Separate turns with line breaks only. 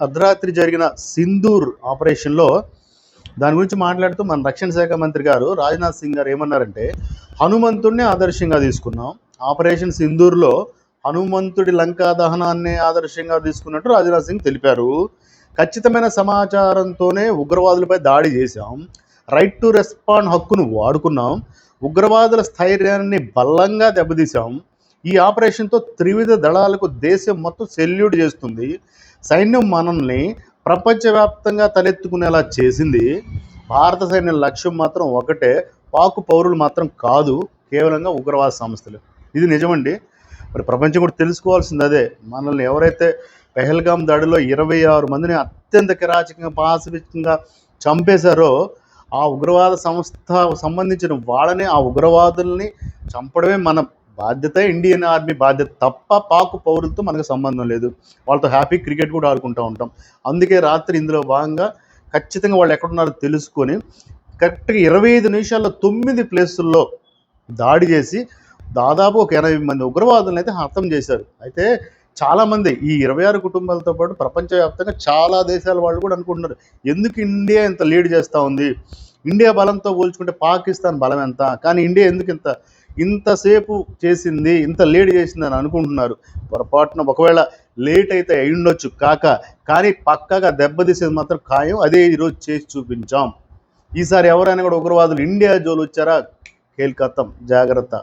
అర్ధరాత్రి జరిగిన సింధూర్ ఆపరేషన్లో దాని గురించి మాట్లాడుతూ మన రక్షణ శాఖ మంత్రి గారు రాజ్నాథ్ సింగ్ గారు ఏమన్నారంటే, హనుమంతుడిని ఆదర్శంగా తీసుకున్నాం. ఆపరేషన్ సింధూర్లో హనుమంతుడి లంకా దహనాన్ని ఆదర్శంగా తీసుకున్నట్టు రాజ్నాథ్ సింగ్ తెలిపారు. ఖచ్చితమైన సమాచారంతోనే ఉగ్రవాదులపై దాడి చేశాం. రైట్ టు రెస్పాండ్ హక్కును వాడుకున్నాం. ఉగ్రవాదుల స్థైర్యాన్ని బలంగా దెబ్బతీశాం. ఈ ఆపరేషన్తో త్రివిధ దళాలకు దేశం మొత్తం సెల్యూట్ చేస్తుంది. సైన్యం మనల్ని ప్రపంచవ్యాప్తంగా తలెత్తుకునేలా చేసింది. భారత సైన్యం లక్ష్యం మాత్రం ఒకటే, పాక్ పౌరులు మాత్రం కాదు, కేవలంగా ఉగ్రవాద సంస్థలు. ఇది నిజమండి. మరి ప్రపంచం కూడా తెలుసుకోవాల్సింది అదే. మనల్ని ఎవరైతే పెహల్గాం దాడిలో 26 మందిని అత్యంత కిరాచకంగా పాశవికంగా చంపేశారో ఆ ఉగ్రవాద సంస్థ సంబంధించిన వాళ్ళని, ఆ ఉగ్రవాదుల్ని చంపడమే మన బాధ్యత, ఇండియన్ ఆర్మీ బాధ్యత తప్ప పాక్ పౌరులతో మనకు సంబంధం లేదు. వాళ్ళతో హ్యాపీ క్రికెట్ కూడా ఆడుకుంటూ ఉంటాం. అందుకే రాత్రి ఇందులో భాగంగా ఖచ్చితంగా వాళ్ళు ఎక్కడున్నారో తెలుసుకొని కరెక్ట్గా 25 నిమిషాల్లో 9 ప్లేసుల్లో దాడి చేసి దాదాపు ఒక 80 మంది ఉగ్రవాదులను అయితే హతం చేశారు. అయితే చాలామంది ఈ 26 కుటుంబాలతో పాటు ప్రపంచవ్యాప్తంగా చాలా దేశాల వాళ్ళు కూడా అనుకుంటున్నారు, ఎందుకు ఇండియా ఇంత లీడ్ చేస్తూ ఉంది, ఇండియా బలంతో పోల్చుకుంటే పాకిస్తాన్ బలం ఎంత, కానీ ఇండియా ఎందుకు ఇంతసేపు చేసింది, ఇంత లేట్ చేసింది అని అనుకుంటున్నారు. పొరపాటున ఒకవేళ లేట్ అయితే అయ్యుండొచ్చు కానీ పక్కాగా దెబ్బతీసేది మాత్రం ఖాయం. అదే ఈరోజు చేసి చూపించాం. ఈసారి ఎవరైనా కూడా ఉగ్రవాదులు ఇండియా జోలు వచ్చారా, ఖేల్ ఖతం, జాగ్రత్త.